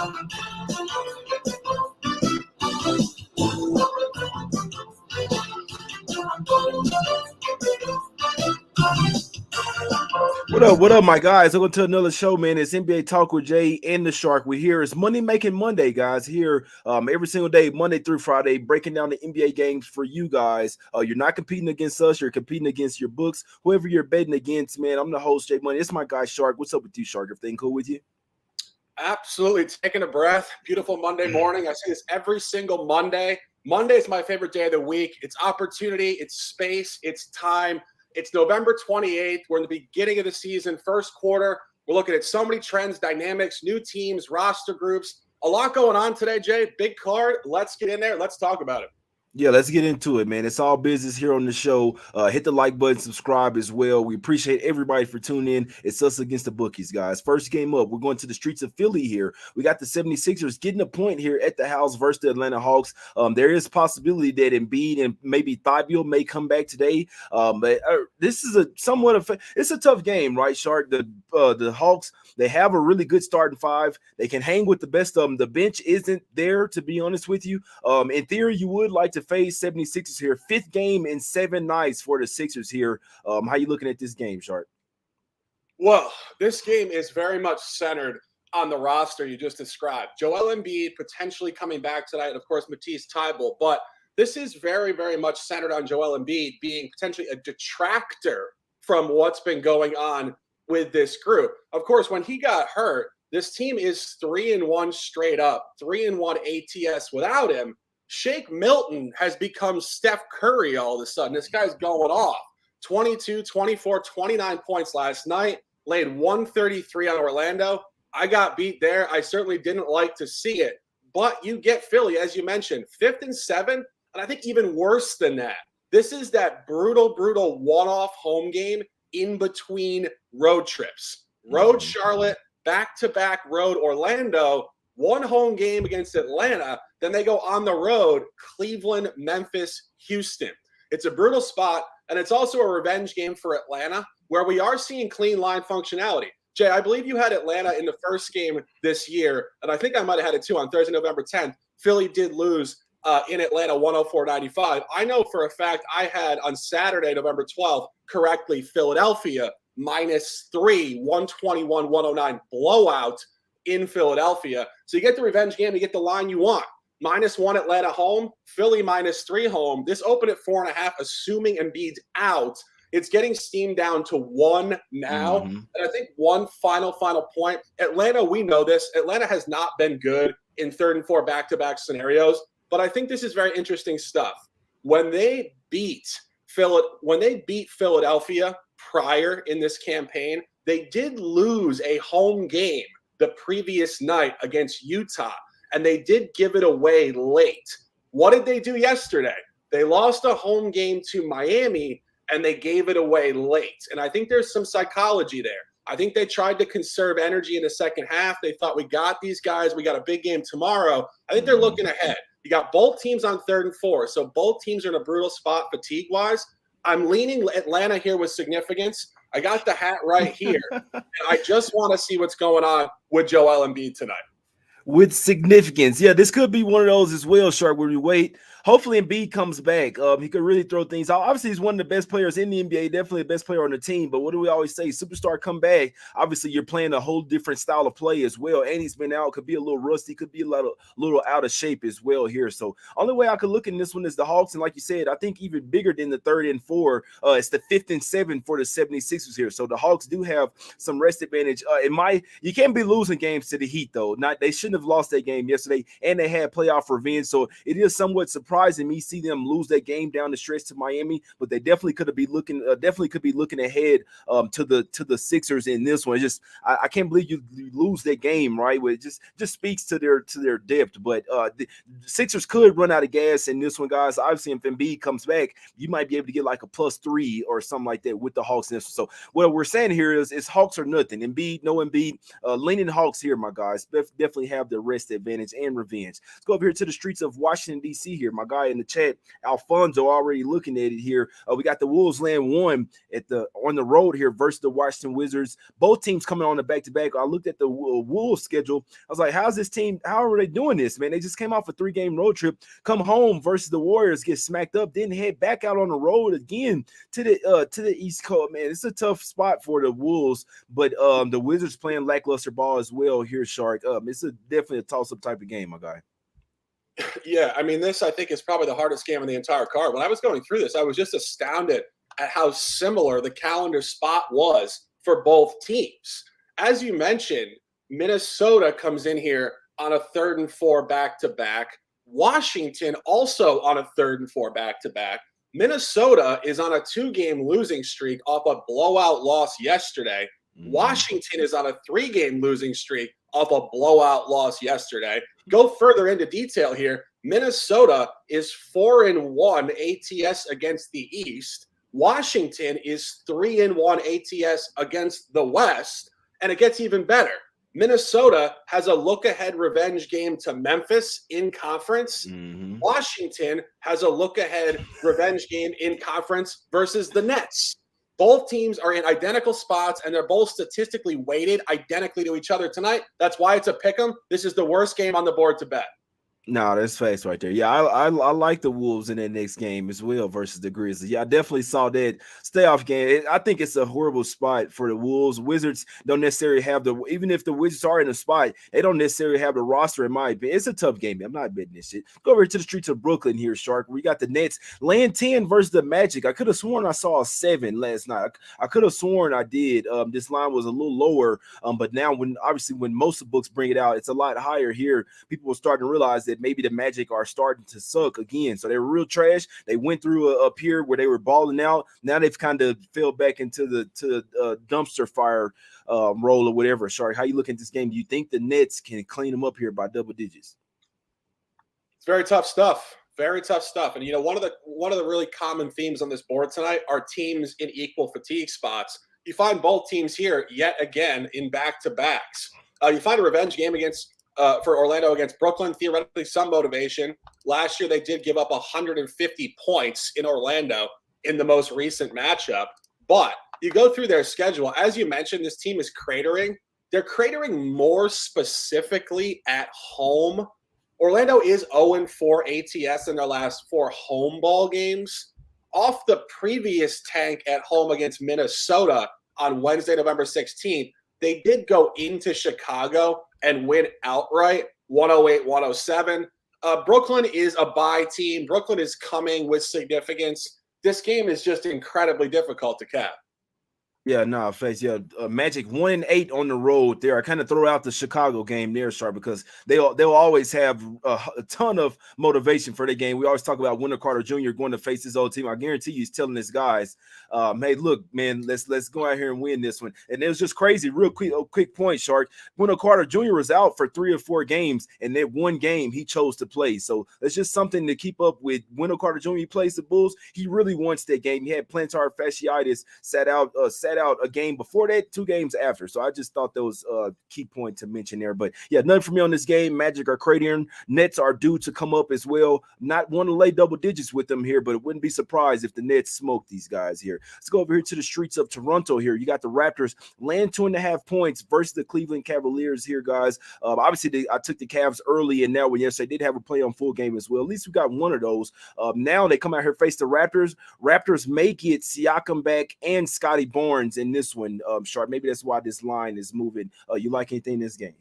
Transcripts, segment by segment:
What up, my guys? Welcome to another show, man. It's NBA Talk with Jay and the Shark. We're here. It's Money Making Monday, guys. Here every single day, Monday through Friday, breaking down the NBA games for you guys. You're not competing against us. You're competing against your books. Whoever you're betting against, man. I'm the host, Jay Money. It's my guy, Shark. What's up with you, Shark? Everything cool with you? Absolutely. Taking a breath. Beautiful Monday morning. I see this every single Monday. Monday is my favorite day of the week. It's opportunity. It's space. It's time. It's November 28th. We're in the beginning of the season, first quarter. We're looking at so many trends, dynamics, new teams, roster groups. A lot going on today, Jay. Big card. Let's get in there. Let's talk about it. Yeah, let's get into it, man. It's all business here on the show. Hit the like button, subscribe as well. We appreciate everybody for tuning in. It's Us Against The Bookies, guys. First game up, we're going to the streets of Philly here. We got the 76ers getting a point here at the house versus the Atlanta Hawks. There is possibility that Embiid and maybe Thibault may come back today. But this is it's a tough game, right, Shark? The Hawks, they have a really good starting five. They can hang with the best of them. The bench isn't there, to be honest with you. In theory, you would like to face 76ers here. Fifth game in 7 nights for the Sixers here. How you looking at this game, Shark? Well, this game is very much centered on the roster you just described. Joel Embiid potentially coming back tonight, and of course, Matisse Thybulle. But this is very, very much centered on Joel Embiid being potentially a detractor from what's been going on with this group. Of course, when he got hurt, this team is 3-1 straight up, 3-1 ATS without him. Shake Milton has become Steph Curry all of a sudden. This guy's going off. 22, 24, 29 points last night. Laid 133 on Orlando. I got beat there. I certainly didn't like to see it. But you get Philly, as you mentioned, 5th and 7. And I think even worse than that. This is that brutal, brutal one-off home game in between road trips. Road Charlotte, back-to-back road Orlando. One home game against Atlanta, then they go on the road, Cleveland, Memphis, Houston. It's a brutal spot, and it's also a revenge game for Atlanta, where we are seeing clean line functionality. Jay, I believe you had Atlanta in the first game this year, and I think I might have had it too on Thursday, November 10th. Philly did lose in Atlanta 104-95. I know for a fact I had on Saturday, November 12th, correctly Philadelphia -3, 121-109 blowout in Philadelphia. So you get the revenge game, you get the line you want. -1 Atlanta home, Philly -3 home. This opened at 4.5, assuming Embiid's out. It's getting steamed down to 1 now. And I think one final point. Atlanta, we know this. Atlanta has not been good in 3rd and 4 back-to-back scenarios. But I think this is very interesting stuff. When they beat Philadelphia prior in this campaign, they did lose a home game the previous night against Utah, and they did give it away late. What did they do yesterday? They lost a home game to Miami, and they gave it away late. And I think there's some psychology there. I think they tried to conserve energy in the second half. They thought, we got these guys. We got a big game tomorrow. I think they're looking ahead. You got both teams on 3rd and 4, so both teams are in a brutal spot fatigue-wise. I'm leaning Atlanta here with significance. I got the hat right here, and I just want to see what's going on with Joel Embiid tonight. With significance. Yeah, this could be one of those as well, Shark, where we wait. Hopefully Embiid comes back. He could really throw things out. Obviously, he's one of the best players in the NBA, definitely the best player on the team. But what do we always say? Superstar come back. Obviously, you're playing a whole different style of play as well. And he's been out, could be a little rusty, could be a little out of shape as well here. So only way I could look in this one is the Hawks. And like you said, I think even bigger than the 3rd and 4, it's the 5th and 7 for the 76ers here. So the Hawks do have some rest advantage. You can't be losing games to the Heat, though. They shouldn't have lost that game yesterday, and they had playoff revenge. So it is somewhat surprising me see them lose that game down the stretch to Miami, but they definitely could be looking ahead to the Sixers in this one. It's just I can't believe you lose that game, right? It just speaks to their depth. But the Sixers could run out of gas in this one, guys. Obviously, if Embiid comes back, you might be able to get like a +3 or something like that with the Hawks in this one. So what we're saying here is Hawks or nothing. Embiid, no Embiid. Leaning Hawks here, my guys. Definitely have the rest advantage and revenge. Let's go over here to the streets of Washington, D.C. here, my My guy in the chat, Alfonso, already looking at it here. We got the Wolves land 1 on the road here versus the Washington Wizards. Both teams coming on the back-to-back. I looked at the Wolves schedule. I was like, how's this team? How are they doing this, man? They just came off a 3-game road trip, come home versus the Warriors, get smacked up, then head back out on the road again to the East Coast. Man, it's a tough spot for the Wolves, but the Wizards playing lackluster ball as well here, Shark. It's definitely a toss-up type of game, my guy. Yeah, I mean, this I think is probably the hardest game in the entire card. When I was going through this, I was just astounded at how similar the calendar spot was for both teams. As you mentioned, Minnesota comes in here on a 3rd and 4 back-to-back. Washington also on a 3rd and 4 back-to-back. Minnesota is on a 2-game losing streak off a blowout loss yesterday. Washington is on a 3-game losing streak off a blowout loss yesterday. Go further into detail here. Minnesota is 4-1 ATS against the East. Washington is 3-1 ATS against the West. And it gets even better. Minnesota has a look-ahead revenge game to Memphis in conference. Washington has a look-ahead revenge game in conference versus the Nets. Both teams are in identical spots, and they're both statistically weighted identically to each other tonight. That's why it's a pick'em. This is the worst game on the board to bet. No, that's facts right there. Yeah, I like the Wolves in that next game as well versus the Grizzlies. Yeah, I definitely saw that stay-off game. I think it's a horrible spot for the Wolves. Wizards don't necessarily have even if the Wizards are in a spot, they don't necessarily have the roster, in my opinion. It's a tough game. I'm not betting this shit. Go over to the streets of Brooklyn here, Shark. We got the Nets laying 10 versus the Magic. I could have sworn I saw a 7 last night. I could have sworn I did. This line was a little lower, but now when most of the books bring it out, it's a lot higher here. People are starting to realize that maybe the Magic are starting to suck again. So they were real trash. They went through a period where they were balling out. Now they've kind of fell back into the dumpster fire role or whatever. Shark, how you look at this game? Do you think the Nets can clean them up here by double digits? It's very tough stuff. Very tough stuff. And one of the really common themes on this board tonight are teams in equal fatigue spots. You find both teams here yet again in back-to-backs. You find a revenge game for Orlando against Brooklyn, theoretically some motivation. Last year, they did give up 150 points in Orlando in the most recent matchup. But you go through their schedule. As you mentioned, this team is cratering. They're cratering more specifically at home. Orlando is 0-4 ATS in their last 4 home ball games. Off the previous tank at home against Minnesota on Wednesday, November 16th, they did go into Chicago and win outright, 108-107. Brooklyn is a bye team. Brooklyn is coming with significance. This game is just incredibly difficult to cap. Yeah, no, face. Yeah, Magic 1-8 on the road there. I kind of throw out the Chicago game there, Sharp, because they'll always have a ton of motivation for the game. We always talk about Wendell Carter Jr. going to face his old team. I guarantee you he's telling his guys, hey, look, man, let's go out here and win this one. And it was just crazy. Real quick point, Shark. Wendell Carter Jr. was out for 3 or 4 games, and that one game he chose to play. So it's just something to keep up with. Wendell Carter Jr. He plays the Bulls. He really wants that game. He had plantar fasciitis, sat out a game before that, 2 games after. So I just thought that was a key point to mention there. But yeah, nothing for me on this game. Magic are cratering. Nets are due to come up as well. Not want to lay double digits with them here, but it wouldn't be surprised if the Nets smoke these guys here. Let's go over here to the streets of Toronto here. You got the Raptors land 2.5 points versus the Cleveland Cavaliers here, guys. Obviously, I took the Cavs early, and now yes, they did have a play on full game as well. At least we got one of those. Now they come out here face the Raptors. Raptors may get Siakam back and Scotty Barnes in this one, Sharp. Maybe that's why this line is moving. You like anything in this game?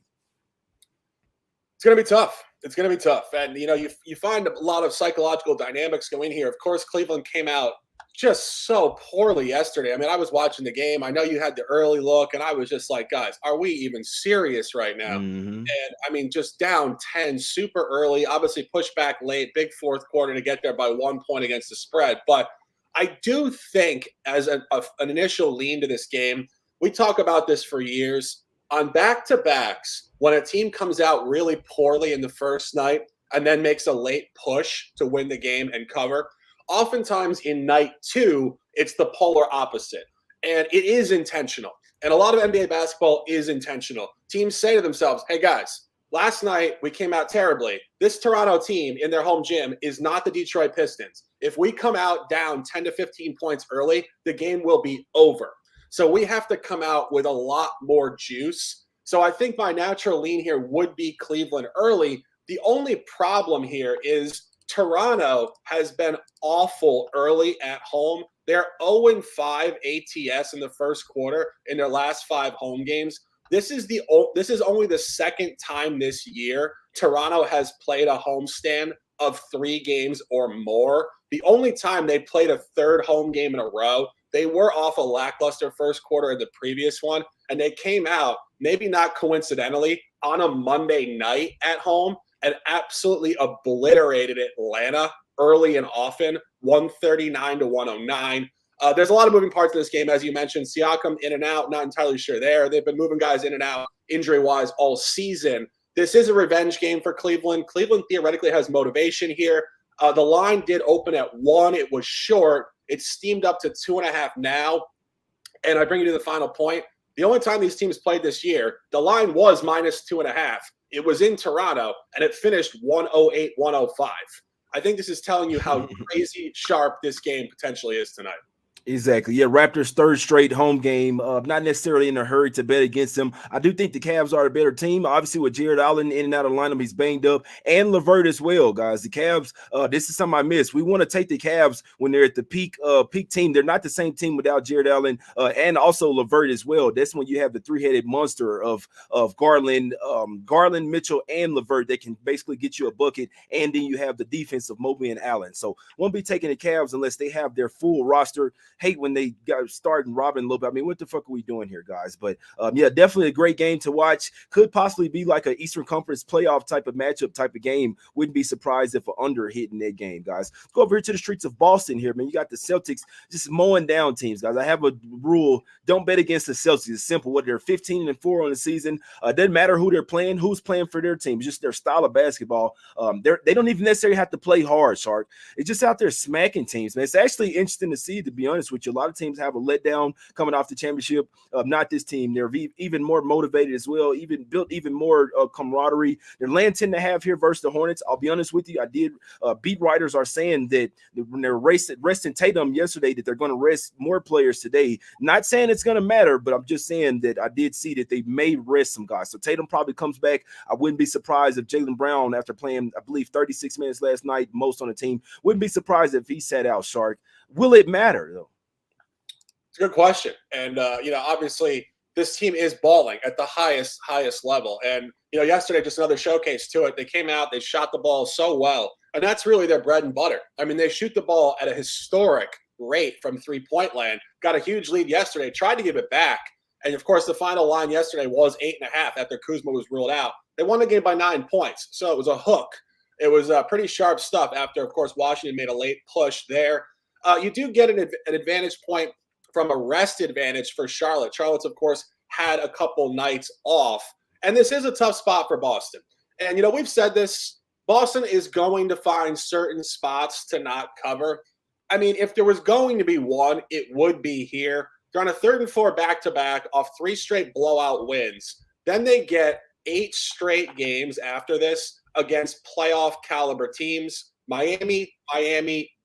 It's going to be tough. It's going to be tough. And, you find a lot of psychological dynamics go in here. Of course, Cleveland came out just so poorly yesterday. I mean, I was watching the game. I know you had the early look, and I was just like, guys, are we even serious right now? And, I mean, just down 10 super early, obviously pushed back late, big fourth quarter to get there by 1 point against the spread. But I do think as an initial lean to this game, we talk about this for years. On back-to-backs, when a team comes out really poorly in the first night and then makes a late push to win the game and cover, oftentimes in night 2, it's the polar opposite. And it is intentional. And a lot of NBA basketball is intentional. Teams say to themselves, hey, guys, Last night, we came out terribly. This Toronto team in their home gym is not the Detroit Pistons. If we come out down 10 to 15 points early, the game will be over. So we have to come out with a lot more juice. So I think my natural lean here would be Cleveland early. The only problem here is Toronto has been awful early at home. They're 0-5 ATS in the first quarter in their last 5 home games. This is only the second time this year Toronto has played a homestand of 3 games or more. The only time they played a third home game in a row, they were off a lackluster first quarter of the previous one, and they came out, maybe not coincidentally, on a Monday night at home and absolutely obliterated Atlanta early and often, 139-109. There's a lot of moving parts in this game, as you mentioned. Siakam in and out, not entirely sure there. They've been moving guys in and out injury-wise all season. This is a revenge game for Cleveland. Cleveland theoretically has motivation here. The line did open at 1. It was short. It's steamed up to 2.5 now. And I bring you to the final point. The only time these teams played this year, the line was -2.5. It was in Toronto, and it finished 108-105. I think this is telling you how crazy sharp this game potentially is tonight. Exactly. Yeah, Raptors' third straight home game. Not necessarily in a hurry to bet against them. I do think the Cavs are a better team. Obviously, with Jared Allen in and out of the lineup, he's banged up, and LeVert as well, guys. The Cavs, this is something I missed. We want to take the Cavs when they're at the peak team. They're not the same team without Jared Allen and also LeVert as well. That's when you have the 3-headed monster of Garland, Mitchell, and LeVert that can basically get you a bucket, and then you have the defense of Mobley and Allen. So won't be taking the Cavs unless they have their full roster. Hate when they got starting Robin a little bit. I mean, what the fuck are we doing here, guys? But yeah, definitely a great game to watch. Could possibly be like an Eastern Conference playoff type of matchup type of game. Wouldn't be surprised if an under hit in that game, guys. Let's go over here to the streets of Boston here, man. You got the Celtics just mowing down teams, guys. I have a rule: don't bet against the Celtics. It's simple. What, they're 15-4 on the season. Doesn't matter who they're playing, who's playing for their team. It's just their style of basketball. They don't even necessarily have to play hard, Shark. It's just out there smacking teams, man. It's actually interesting to see, to be honest with you. A lot of teams have a letdown coming off the championship. Not this team. They're even more motivated as well, built even more camaraderie. They're laying 10.5 here versus the Hornets. I'll be honest with you. I did. Beat writers are saying that when they're resting Tatum yesterday, that they're going to rest more players today. Not saying it's going to matter, but I'm just saying that I did see that they may rest some guys. So Tatum probably comes back. I wouldn't be surprised if Jaylen Brown, after playing, I believe, 36 minutes last night, most on the team, wouldn't be surprised if he sat out, Shark. Will it matter, though? It's a good question. And, obviously this team is balling at the highest level. And, yesterday, just another showcase to it. They came out, they shot the ball so well. And that's really their bread and butter. I mean, they shoot the ball at a historic rate from 3-point land. Got a huge lead yesterday, tried to give it back. And, of course, the final line yesterday was 8.5 after Kuzma was ruled out. They won the game by 9 points. So it was a hook. It was pretty sharp stuff after, of course, Washington made a late push there. You do get an advantage point from a rest advantage for Charlotte. Charlotte's, of course, had a couple nights off. And this is a tough spot for Boston. And, we've said this. Boston is going to find certain spots to not cover. I mean, if there was going to be one, it would be here. They're on a 3rd and 4 back-to-back off 3 straight blowout wins. Then they get 8 straight games after this against playoff caliber teams. Miami,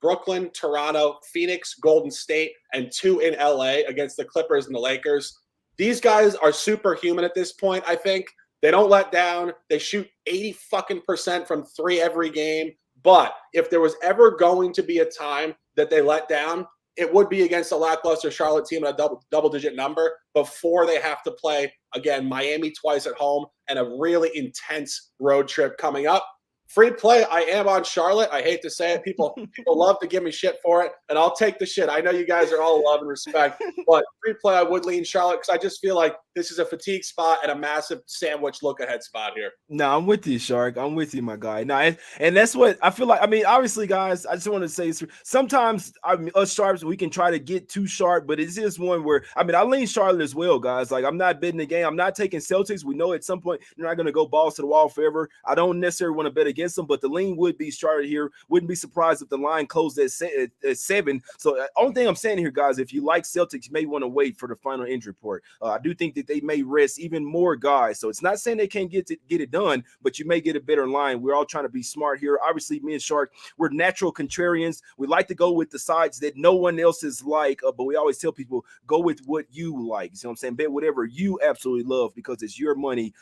Brooklyn, Toronto, Phoenix, Golden State, and 2 in LA against the Clippers and the Lakers. These guys are superhuman at this point, I think. They don't let down. They shoot 80% from 3 every game. But if there was ever going to be a time that they let down, it would be against a lackluster Charlotte team at a double-digit number before they have to play, again, Miami twice at home and a really intense road trip coming up. Free play, I am on Charlotte. I hate to say it. People love to give me shit for it, and I'll take the shit. I know you guys are all love and respect, but free play, I would lean Charlotte because I just feel like this is a fatigue spot and a massive sandwich look-ahead spot here. No, I'm with you, Shark. I'm with you, my guy. No, and that's what I feel like. I mean, obviously, guys, I just want to say sometimes us Sharps, we can try to get too sharp, but it's just one where, I lean Charlotte as well, guys. Like, I'm not betting the game. I'm not taking Celtics. We know at some point they're not going to go balls to the wall forever. I don't necessarily want to bet against them, but the lean would be Charlotte here. Wouldn't be surprised if the line closed at 7. So only thing I'm saying here, guys, if you like Celtics, you may want to wait for the final injury report. I do think that they may rest even more guys. So it's not saying they can't get it done, but you may get a better line. We're all trying to be smart here. Obviously, me and Shark, we're natural contrarians. We like to go with the sides that no one else is like, but we always tell people, go with what you like. You see what I'm saying? Bet whatever you absolutely love because it's your money.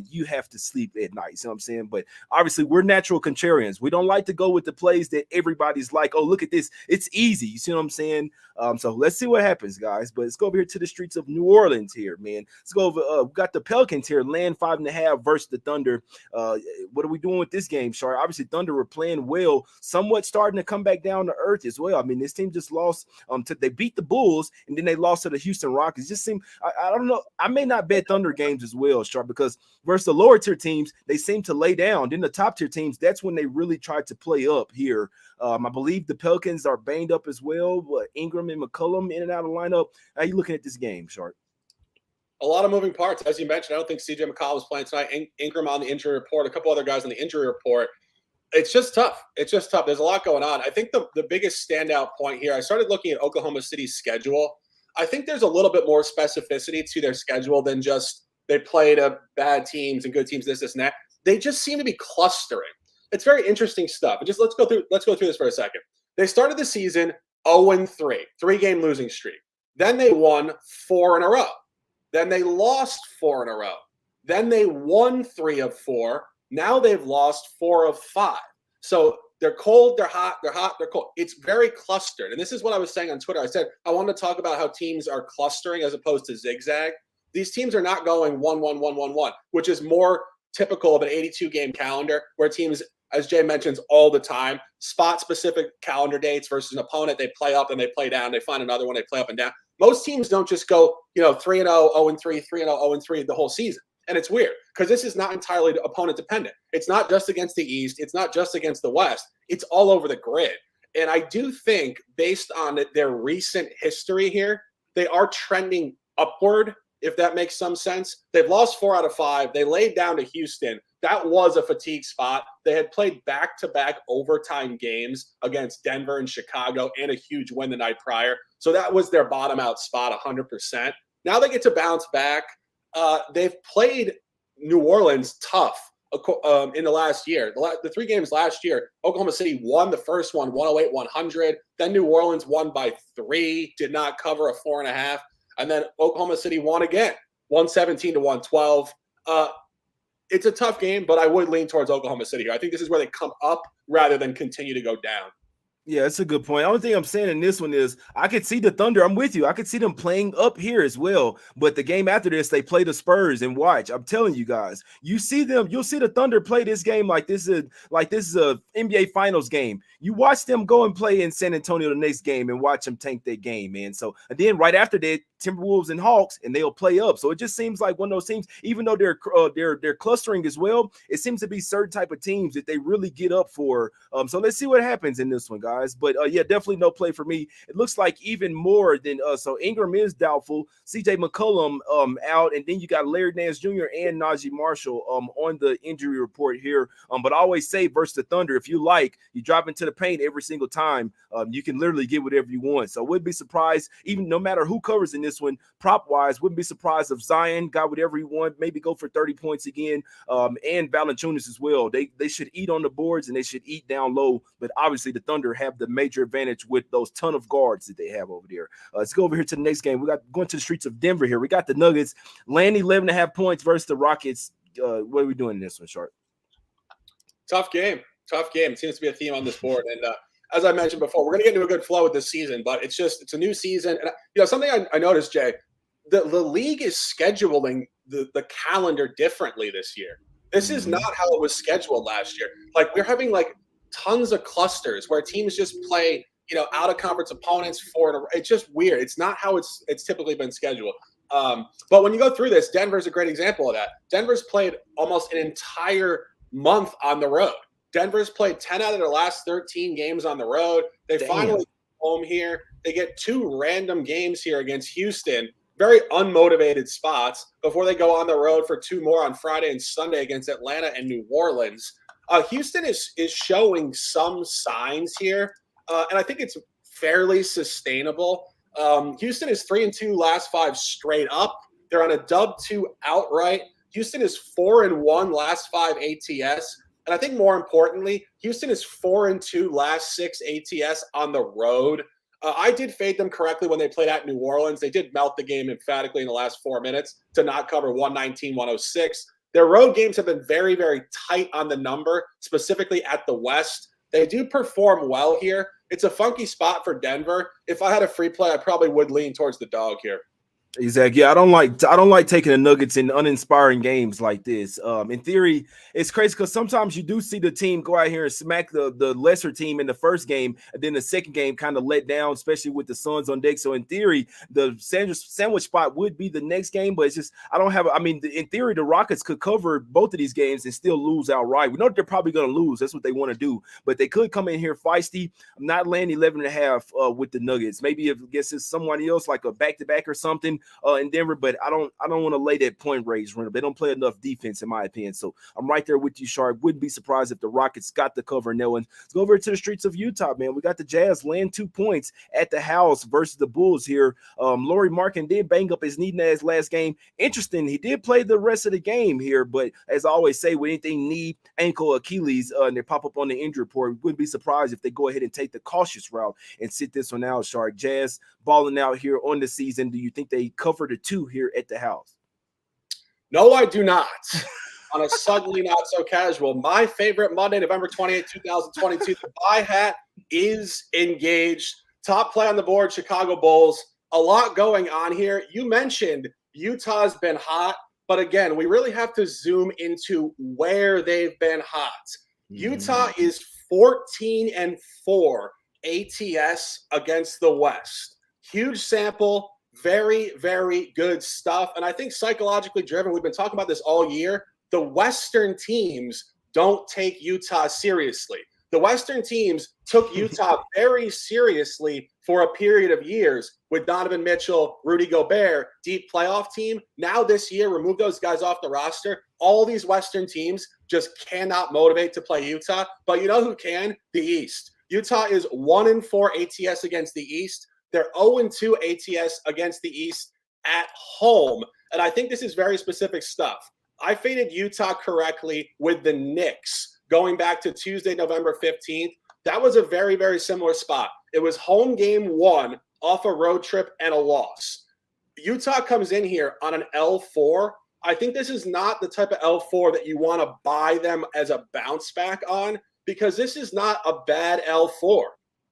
You have to sleep at night. You see what I'm saying? But obviously, we're natural contrarians. We don't like to go with the plays that everybody's like, oh, look at this. It's easy. You see what I'm saying? So let's see what happens, guys. But let's go over here to the streets of New Orleans here, man. Let's go over. We got the Pelicans here, land 5.5 versus the Thunder. What are we doing with this game, Shark? Obviously, Thunder were playing well, somewhat starting to come back down to earth as well. I mean, this team just lost. They beat the Bulls and then they lost to the Houston Rockets. Just seem, I don't know. I may not bet Thunder games as well, Shark, because versus the lower tier teams, they seem to lay down. Then the top tier teams, that's when they really try to play up here. I believe the Pelicans are banged up as well. Ingram and McCollum in and out of lineup. How are you looking at this game, Shark? A lot of moving parts. As you mentioned, I don't think CJ McCollum was playing tonight. Ingram on the injury report, a couple other guys on the injury report. It's just tough. There's a lot going on. I think the biggest standout point here, I started looking at Oklahoma City's schedule. I think there's a little bit more specificity to their schedule than just they played bad teams and good teams, this, and that. They just seem to be clustering. It's very interesting stuff. And just let's go through this for a second. They started the season 0-3, 3-game losing streak. Then they won 4 in a row. Then they lost 4 in a row. Then they won 3 of 4. Now they've lost 4 of 5. So they're cold, they're hot, they're hot, they're cold. It's very clustered. And this is what I was saying on Twitter. I said I wanted to talk about how teams are clustering as opposed to zigzag. These teams are not going 1-1-1-1-1, which is more typical of an 82-game calendar where teams, as Jay mentions all the time, spot-specific calendar dates versus an opponent. They play up and they play down. They find another one, they play up and down. Most teams don't just go, 3-0, 0-3, 3-0, 0-3 the whole season. And it's weird because this is not entirely opponent dependent. It's not just against the East. It's not just against the West. It's all over the grid. And I do think based on their recent history here, they are trending upward, if that makes some sense. They've lost 4 out of 5. They laid down to Houston. That was a fatigue spot. They had played back-to-back overtime games against Denver and Chicago and a huge win the night prior. So that was their bottom-out spot 100%. Now they get to bounce back. They've played New Orleans tough in the last year. The 3 games last year, Oklahoma City won the first one, 108-100. Then New Orleans won by 3, did not cover a 4.5. And then Oklahoma City won again, 117-112. It's a tough game, but I would lean towards Oklahoma City here. I think this is where they come up rather than continue to go down. Yeah, that's a good point. The only thing I'm saying in this one is I could see the Thunder. I'm with you. I could see them playing up here as well. But the game after this, they play the Spurs and watch. I'm telling you guys, you'll see the Thunder play this game like this is a NBA Finals game. You watch them go and play in San Antonio the next game and watch them tank that game, man. So and then right after that, Timberwolves and Hawks, and they'll play up. So it just seems like one of those teams, even though they're clustering as well, it seems to be certain type of teams that they really get up for. So let's see what happens in this one, guys. But yeah, definitely no play for me. It looks like even more than so Ingram is doubtful, CJ McCollum out, and then you got Larry Nance Jr. and Najee Marshall on the injury report here. But I always say versus the Thunder, if you like, you drop into the paint every single time. You can literally get whatever you want. So wouldn't be surprised, even no matter who covers in this one, prop wise, wouldn't be surprised if Zion got whatever he wants, maybe go for 30 points again, and Valanciunas as well. They should eat on the boards and they should eat down low. But obviously the Thunder have the major advantage with those ton of guards that they have over there. Let's go over here to the next game. We got going to the streets of Denver here. We got the Nuggets landing 11.5 points versus the Rockets. What are we doing in this one, Sharp? Tough game. Seems to be a theme on this board. And as I mentioned before, we're going to get into a good flow with this season, but it's a new season. And something I noticed, Jay, the league is scheduling the calendar differently this year. This is not how it was scheduled last year. Like we're having tons of clusters where teams just play, out of conference opponents it's just weird. It's not how it's typically been scheduled. But when you go through this, Denver's a great example of that. Denver's played almost an entire month on the road. Denver's played 10 out of their last 13 games on the road. They finally home here. They get 2 random games here against Houston, very unmotivated spots, before they go on the road for 2 more on Friday and Sunday against Atlanta and New Orleans. Houston is showing some signs here, and I think it's fairly sustainable. Houston is 3-2 last 5 straight up. They're on a dub-2 outright. Houston is 4-1 last 5 ATS. And I think more importantly, Houston is 4-2 last 6 ATS on the road. I did fade them correctly when they played at New Orleans. They did melt the game emphatically in the last 4 minutes to not cover 119-106. Their road games have been very, very tight on the number, specifically at the West. They do perform well here. It's a funky spot for Denver. If I had a free play, I probably would lean towards the dog here. Exactly. Yeah, I don't like taking the Nuggets in uninspiring games like this. In theory, it's crazy because sometimes you do see the team go out here and smack the lesser team in the first game, and then the second game kind of let down, especially with the Suns on deck. So in theory, the sandwich spot would be the next game, but it's just in theory, the Rockets could cover both of these games and still lose outright. We know they're probably going to lose. That's what they want to do, but they could come in here feisty. I'm not laying 11.5 with the Nuggets. Maybe if I guess it's someone else like a back-to-back or something. In Denver, but I don't want to lay that point raise run. They don't play enough defense, in my opinion. So I'm right there with you, Sharp. Wouldn't be surprised if the Rockets got the cover in that one. Let's go over to the streets of Utah, man. We got the Jazz laying 2 points at the house versus the Bulls here. Lauri Markkanen did bang up his knee in his last game. Interesting, he did play the rest of the game here, but as I always say, with anything knee, ankle, Achilles, and they pop up on the injury report, wouldn't be surprised if they go ahead and take the cautious route and sit this one out, Shark. Jazz balling out here on the season. Do you think they cover the 2 here at the house? No, I do not. On a suddenly not so casual, my favorite Monday, November 28, 2022, the buy hat is engaged. Top play on the board, Chicago Bulls. A lot going on here. You mentioned Utah's been hot, but again, we really have to zoom into where they've been hot. Utah is 14-4 ATS against the West. Huge sample, very, very good stuff. And I think psychologically driven, we've been talking about this all year. The Western teams don't take Utah seriously. The Western teams took Utah very seriously for a period of years with Donovan Mitchell, Rudy Gobert, deep playoff team. Now this year, remove those guys off the roster. All these Western teams just cannot motivate to play Utah. But you know who can? The East. Utah is 1-4 ATS against the East. They're 0-2 ATS against the East at home. And I think this is very specific stuff. I faded Utah correctly with the Knicks going back to Tuesday, November 15th. That was a very, very similar spot. It was home game 1 off a road trip and a loss. Utah comes in here on an L4. I think this is not the type of L4 that you want to buy them as a bounce back on, because this is not a bad L4.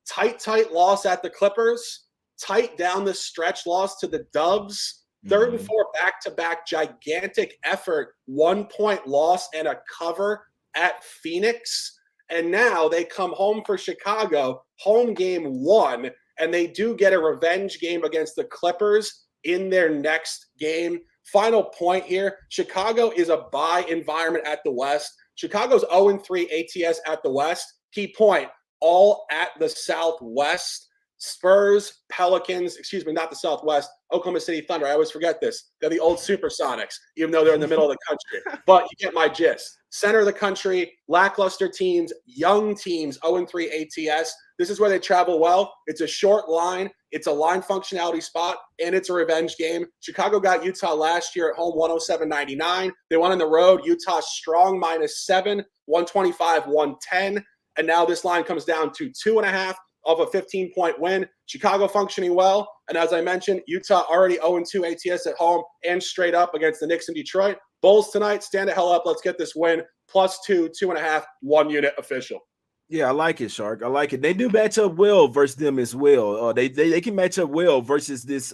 Tight loss at the Clippers. Tight down the stretch loss to the Dubs. 3rd and 4 back-to-back gigantic effort, 1-point loss and a cover at Phoenix. And now they come home for Chicago, home game 1, and they do get a revenge game against the Clippers in their next game. Final point here, Chicago is a bye environment at the West. Chicago's 0-3 ATS at the West. Key point, all at the Southwest. Spurs, Pelicans, not the Southwest, Oklahoma City Thunder. I always forget this. They're the old Supersonics, even though they're in the middle of the country. But you get my gist. Center of the country, lackluster teams, young teams, 0-3 ATS. This is where they travel well. It's a short line. It's a line functionality spot, and it's a revenge game. Chicago got Utah last year at home 107-99. They won on the road. Utah strong -7, 125-110. And now this line comes down to 2.5. Of a 15-point win. Chicago functioning well. And as I mentioned, Utah already 0-2 ATS at home and straight up against the Knicks in Detroit. Bulls tonight, stand the hell up. Let's get this win. +2, 2.5, 1 unit official. Yeah, I like it, Shark. I like it. They do match up well versus them as well. They can match up well versus this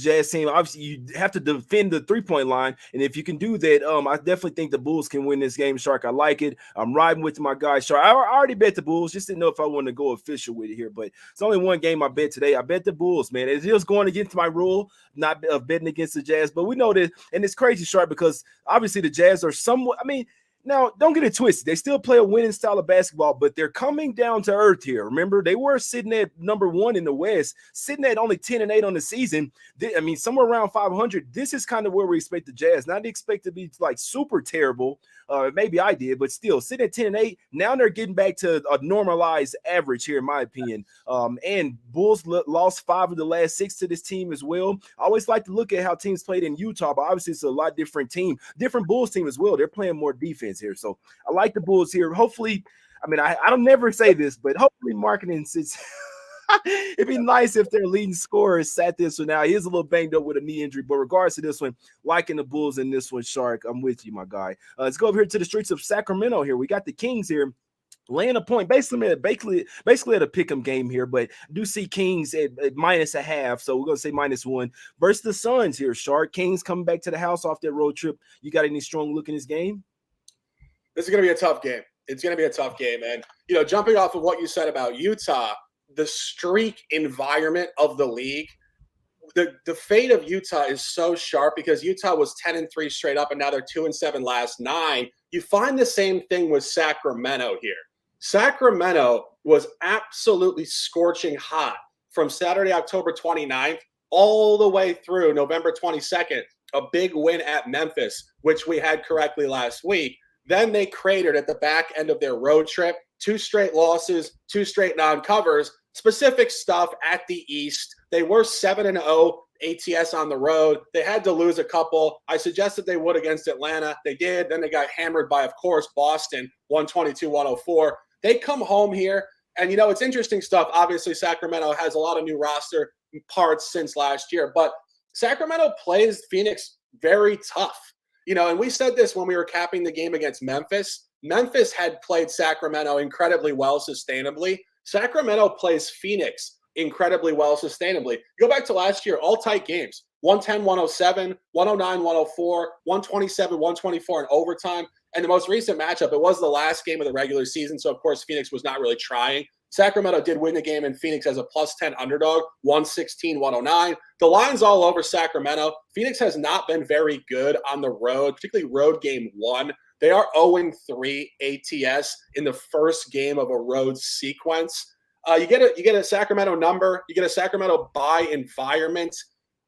Jazz team. Obviously, you have to defend the 3-point line, and if you can do that, I definitely think the Bulls can win this game, Shark. I like it. I'm riding with my guy, Shark. I already bet the Bulls. Just didn't know if I want to go official with it here, but it's only one game I bet today. I bet the Bulls, man. It's just going against my rule, not betting against the Jazz, but we know that, and it's crazy, Shark, because obviously the Jazz are somewhat. I mean, Now, don't get it twisted. They still play a winning style of basketball, but they're coming down to earth here. Remember, they were sitting at number 1 in the West, sitting at only 10-8 on the season. I mean, somewhere around 500. This is kind of where we expect the Jazz. Not to expect to be like super terrible. Maybe I did, but still sitting at 10-8. Now they're getting back to a normalized average here, in my opinion. And Bulls lost 5 of the last 6 to this team as well. I always like to look at how teams played in Utah, but obviously it's a lot different team, different Bulls team as well. They're playing more defense here. So I like the Bulls here. Hopefully, I mean, I don't never say this, but hopefully marketing sits. It'd be nice if their leading scorer sat this one out. He is a little banged up with a knee injury, but regardless of this one, liking the Bulls in this one, Shark. I'm with you, my guy. Let's go over here to the streets of Sacramento here. We got the Kings here. Laying a point, basically at a pick'em game here, but I do see Kings at -0.5, so we're gonna say -1 versus the Suns here. Shark, Kings coming back to the house off their road trip. You got any strong look in this game? This is going to be a tough game. It's going to be a tough game. And, jumping off of what you said about Utah, the streak environment of the league, the fate of Utah is so sharp because Utah was 10-3 straight up, and now they're 2-7 last 9. You find the same thing with Sacramento here. Sacramento was absolutely scorching hot from Saturday, October 29th, all the way through November 22nd, a big win at Memphis, which we had correctly last week. Then they cratered at the back end of their road trip, 2 straight losses, 2 straight non-covers, specific stuff at the East. They were 7-0 ATS on the road. They had to lose a couple. I suggested they would against Atlanta. They did. Then they got hammered by, of course, Boston, 122-104. They come home here, and, it's interesting stuff. Obviously, Sacramento has a lot of new roster parts since last year, but Sacramento plays Phoenix very tough. And we said this when we were capping the game against Memphis. Memphis had played Sacramento incredibly well sustainably. Sacramento plays Phoenix incredibly well sustainably. Go back to last year, all tight games. 110-107, 109-104, 127-124 in overtime. And the most recent matchup, it was the last game of the regular season, so of course Phoenix was not really trying. Sacramento did win the game in Phoenix as a +10 underdog, 116-109. The line's all over Sacramento. Phoenix has not been very good on the road, particularly road game 1. They are 0-3 ATS in the first game of a road sequence. You get a Sacramento number. You get a Sacramento bye environment.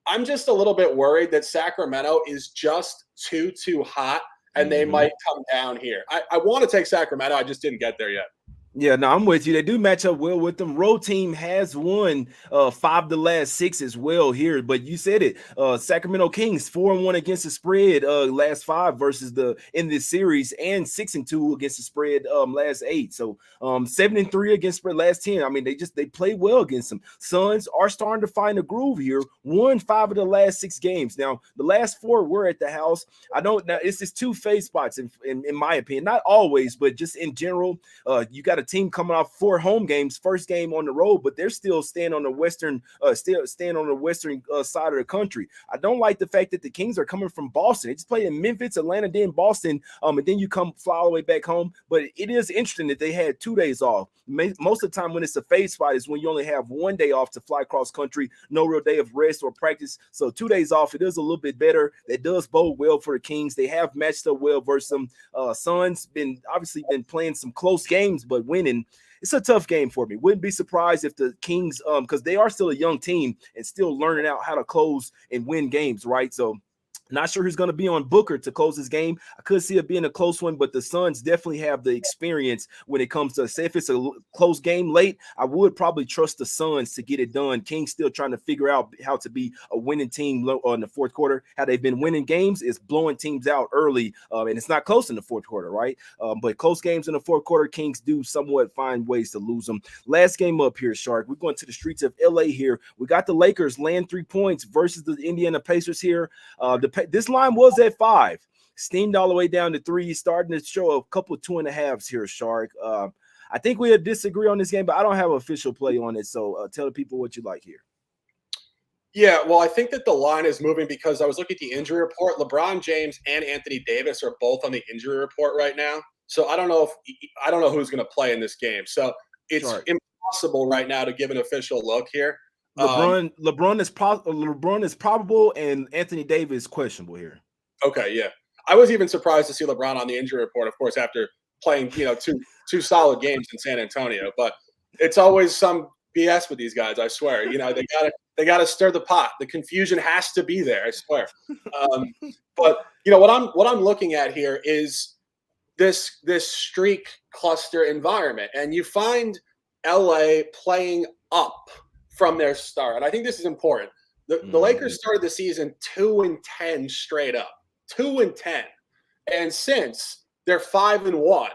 I'm just a little bit worried that Sacramento is just too hot, and they might come down here. I want to take Sacramento. I just didn't get there yet. Yeah, no, I'm with you. They do match up well with them. Road team has won 5 of the last 6 as well here, but you said it. Sacramento Kings 4-1 against the spread last 5 versus in this series, and 6-2 against the spread last 8. So 7-3 against spread last 10. I mean, they play well against them. Suns are starting to find a groove here. Won 5 of the last 6 games. Now the last 4 were at the house. Now it's just 2 phase spots in my opinion. Not always, but just in general. You got a team coming off 4 home games, first game on the road, but they're still staying on the western side of the country. I don't like the fact that the Kings are coming from Boston. They just played in Memphis, Atlanta, then Boston, and then you fly all the way back home. But it is interesting that they had 2 days off. Most of the time when it's a phase spot is when you only have 1 day off to fly cross country, no real day of rest or practice. So 2 days off, it is a little bit better. That does bode well for the Kings. They have matched up well versus them. Suns been playing some close games, but winning. It's a tough game for me. Wouldn't be surprised if the Kings, because they are still a young team and still learning out how to close and win games, right? So not sure who's going to be on Booker to close this game. I could see it being a close one, but the Suns definitely have the experience when it comes to, say, if it's a close game late, I would probably trust the Suns to get it done. Kings still trying to figure out how to be a winning team in the fourth quarter. How they've been winning games is blowing teams out early, and it's not close in the fourth quarter, right? But close games in the fourth quarter, Kings do somewhat find ways to lose them. Last game up here, Shark. We're going to the streets of LA here. We got the Lakers laying 3 points versus the Indiana Pacers here. This line was at 5, steamed all the way down to 3, starting to show a couple 2.5s here, Shark. I think we disagree on this game, but I don't have official play on it. So tell the people what you like here. Yeah, well, I think that the line is moving because I was looking at the injury report. LeBron James and Anthony Davis are both on the injury report right now. So I don't know who's going to play in this game. So it's impossible right now to give an official look here. LeBron is probable, and Anthony Davis questionable here. Okay, yeah. I was even surprised to see LeBron on the injury report, of course, after playing, two solid games in San Antonio. But it's always some BS with these guys, I swear. They gotta stir the pot. The confusion has to be there, I swear. But what I'm looking at here is this streak cluster environment, and you find LA playing up from their start. And I think this is important. The Lakers started the season 2-10 straight up, 2-10, and since they're 5-1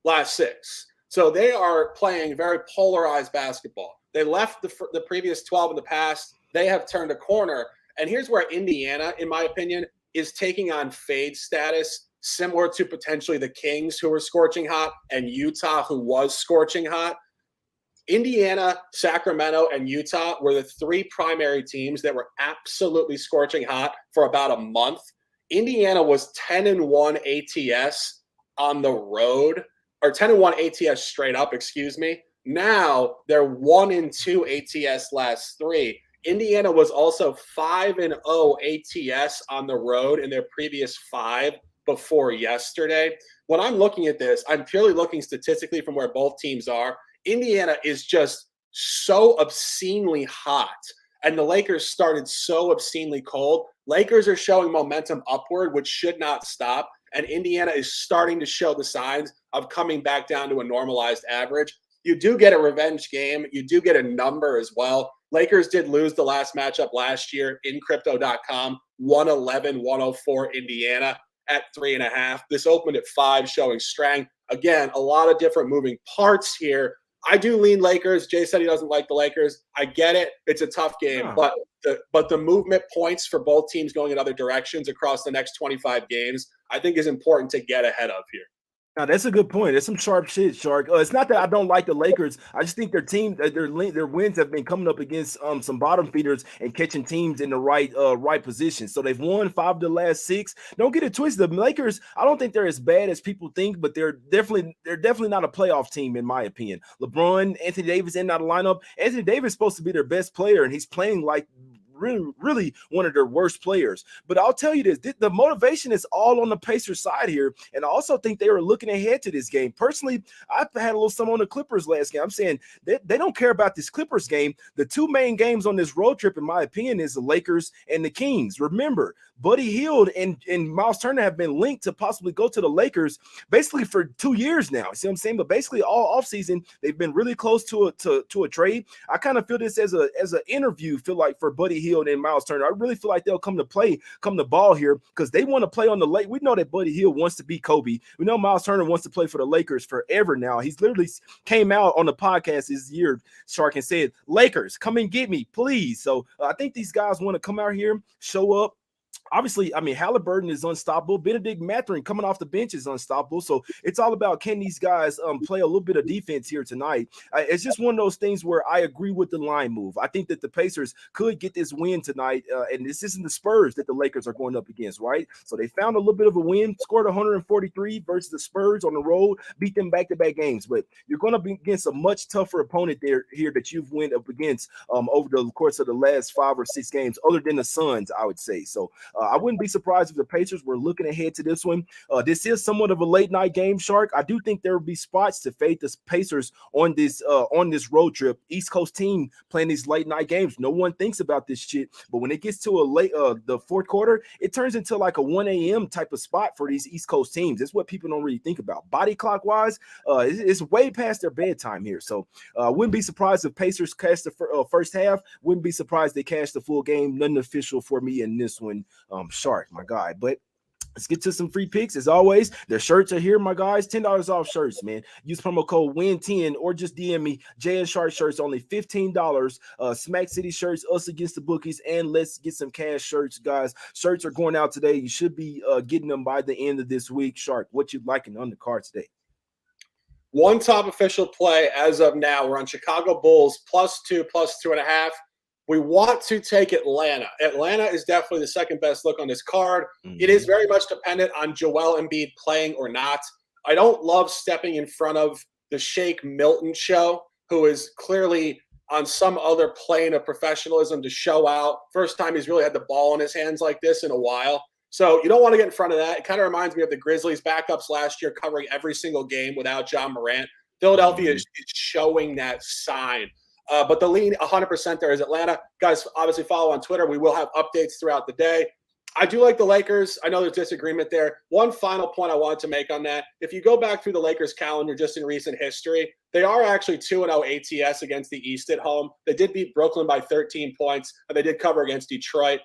last 6. So they are playing very polarized basketball. They left the previous 12 in the past. They have turned a corner. And here's where Indiana, in my opinion, is taking on fade status, similar to potentially the Kings, who were scorching hot, and Utah, who was scorching hot. Indiana, Sacramento, and Utah were the 3 primary teams that were absolutely scorching hot for about a month. Indiana was 10-1 ATS on the road, or 10-1 ATS straight up, excuse me. Now they're 1-2 ATS last 3. Indiana was also 5-0 ATS on the road in their previous 5 before yesterday. When I'm looking at this, I'm purely looking statistically from where both teams are. Indiana is just so obscenely hot, and the Lakers started so obscenely cold. Lakers are showing momentum upward, which should not stop, and Indiana is starting to show the signs of coming back down to a normalized average. You do get a revenge game. You do get a number as well. Lakers did lose the last matchup last year in Crypto.com, 111-104 Indiana at 3.5. This opened at 5, showing strength. Again, a lot of different moving parts here. I do lean Lakers. Jay said he doesn't like the Lakers. I get it. It's a tough game, but the movement points for both teams going in other directions across the next 25 games, I think is important to get ahead of here. Now, that's a good point. There's some sharp shit, Shark. It's not that I don't like the Lakers. I just think their team, their wins have been coming up against some bottom feeders and catching teams in the right position. So they've won 5 of the last 6. Don't get it twisted. The Lakers, I don't think they're as bad as people think, but they're definitely not a playoff team in my opinion. LeBron, Anthony Davis in out of lineup. Anthony Davis is supposed to be their best player, and he's playing like really one of their worst players. But I'll tell you this, the motivation is all on the Pacers side here. And I also think they were looking ahead to this game. Personally, I had a little something on the Clippers last game. I'm saying they don't care about this Clippers game. The 2 main games on this road trip, in my opinion, is the Lakers and the Kings. Remember, Buddy Hield and Miles Turner have been linked to possibly go to the Lakers basically for 2 years now. See what I'm saying? But basically all offseason, they've been really close to a trade. I kind of feel this as an interview, feel like, for Buddy Hield and Miles Turner. I really feel like they'll come to ball here because they want to play on the Lake. We know that Buddy Hield wants to be Kobe. We know Miles Turner wants to play for the Lakers forever now. He's literally came out on the podcast this year, Shark, and said, Lakers, come and get me, please. So I think these guys want to come out here, show up. Obviously, I mean, Halliburton is unstoppable. Benedict Mathurin coming off the bench is unstoppable. So it's all about, can these guys play a little bit of defense here tonight? It's just one of those things where I agree with the line move. I think that the Pacers could get this win tonight, and this isn't the Spurs that the Lakers are going up against, right? So they found a little bit of a win, scored 143 versus the Spurs on the road, beat them back-to-back games. But you're going to be against a much tougher opponent here that you've went up against over the course of the last 5 or 6 games, other than the Suns, I would say. So I wouldn't be surprised if the Pacers were looking ahead to this one. This is somewhat of a late night game, Shark. I do think there will be spots to fade the Pacers on this road trip. East Coast team playing these late night games. No one thinks about this shit, but when it gets to the fourth quarter, it turns into like a 1 a.m. type of spot for these East Coast teams. It's what people don't really think about. Body clock wise, it's way past their bedtime here. So I wouldn't be surprised if Pacers cash the first half. Wouldn't be surprised they cash the full game. Nothing official for me in this one. Shark, my guy. But let's get to some free picks. As always, their shirts are here, my guys. $10 off shirts, man. Use promo code WIN10 or just DM me. Jay and Shark shirts, only $15. Smack City shirts, Us Against the Bookies, and Let's Get Some Cash shirts, guys. Shirts are going out today. You should be getting them by the end of this week. Shark, what you liking on the card today? One top official play as of now. We're on Chicago Bulls +2, +2.5. We want to take Atlanta. Atlanta is definitely the second best look on this card. Mm-hmm. It is very much dependent on Joel Embiid playing or not. I don't love stepping in front of the Shake Milton show, who is clearly on some other plane of professionalism to show out. First time he's really had the ball in his hands like this in a while. So you don't want to get in front of that. It kind of reminds me of the Grizzlies backups last year covering every single game without John Morant. Philadelphia is showing that sign. But the lean 100% there is Atlanta. Guys, obviously follow on Twitter. We will have updates throughout the day. I do like the Lakers. I know there's disagreement there. One final point I wanted to make on that. If you go back through the Lakers calendar just in recent history, they are actually 2-0 ATS against the East at home. They did beat Brooklyn by 13 points, and they did cover against Detroit.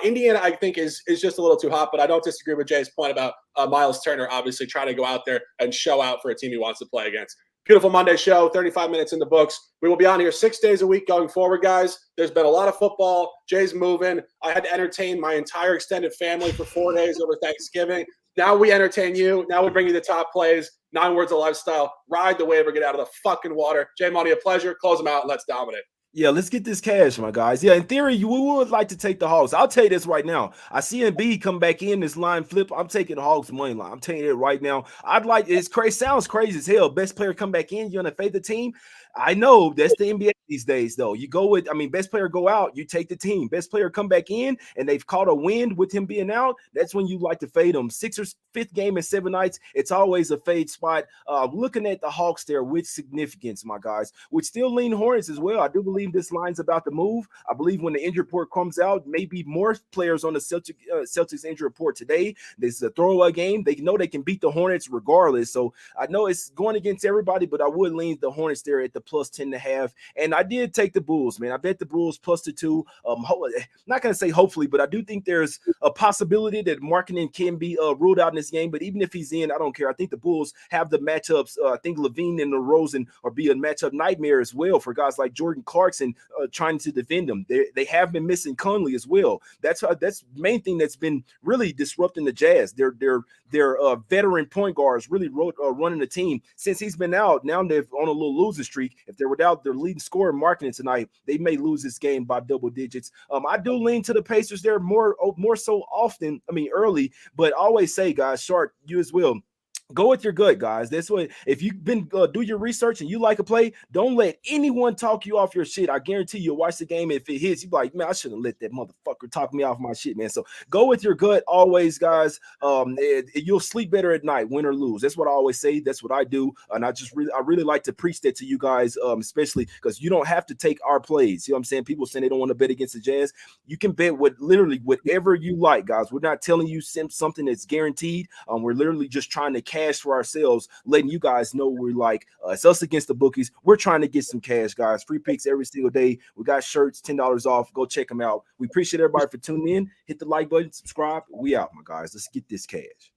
Indiana, I think, is just a little too hot, but I don't disagree with Jay's point about Miles Turner obviously trying to go out there and show out for a team he wants to play against. Beautiful Monday show, 35 minutes in the books. We will be on here 6 days a week going forward, guys. There's been a lot of football. Jay's moving. I had to entertain my entire extended family for 4 days over Thanksgiving. Now we entertain you. Now we bring you the top plays. 9 words of lifestyle. Ride the wave or get out of the fucking water. Jay Money, a pleasure. Close them out and let's dominate. Yeah, let's get this cash, my guys. Yeah, in theory, we would like to take the Hogs. I'll tell you this right now. I see Embiid come back in this line flip. I'm taking the Hogs money line. I'm telling you it right now. It's crazy. Sounds crazy as hell. Best player come back in. You're gonna fade the team. I know that's the NBA these days, though. You go with, best player go out, you take the team. Best player come back in, and they've caught a wind with him being out. That's when you like to fade them. Sixers, 5th game in 7 nights. It's always a fade spot. Looking at the Hawks there with significance, my guys. Would still lean Hornets as well. I do believe this line's about to move. I believe when the injury report comes out, maybe more players on the Celtics injury report today. This is a throwaway game. They know they can beat the Hornets regardless. So I know it's going against everybody, but I would lean the Hornets there at the plus 10.5. And I did take the Bulls, man. I bet the Bulls plus the 2. Not going to say hopefully, but I do think there's a possibility that Markkanen can be ruled out in this game. But even if he's in, I don't care. I think the Bulls have the matchups. I think Levine and DeRozan are be a matchup nightmare as well for guys like Jordan Clarkson trying to defend them. They have been missing Conley as well. That's the main thing that's been really disrupting the Jazz. Their veteran point guards really running the team since he's been out. Now they're on a little losing streak. If they're without their leading scorer Markkanen tonight, they may lose this game by double digits. I do lean to the Pacers there more so often. Early, but always say, guys, Shark, you as well. Go with your gut, guys. That's what, if you've been do your research and you like a play, don't let anyone talk you off your shit. I guarantee you'll watch the game. If it hits, you'll be like, man, I shouldn't let that motherfucker talk me off my shit, man. So go with your gut always, guys. You'll sleep better at night, win or lose. That's what I always say. That's what I do. And I really like to preach that to you guys, especially because you don't have to take our plays. You know what I'm saying? People saying they don't want to bet against the Jazz. You can bet literally whatever you like, guys. We're not telling you something that's guaranteed. We're literally just trying to cash for ourselves, letting you guys know we're like it's Us Against the Bookies. We're trying to get some cash, guys. Free picks every single day. We got shirts, $10 off. Go check them out. We appreciate everybody for tuning in. Hit the like button, subscribe. We out, my guys. Let's get this cash.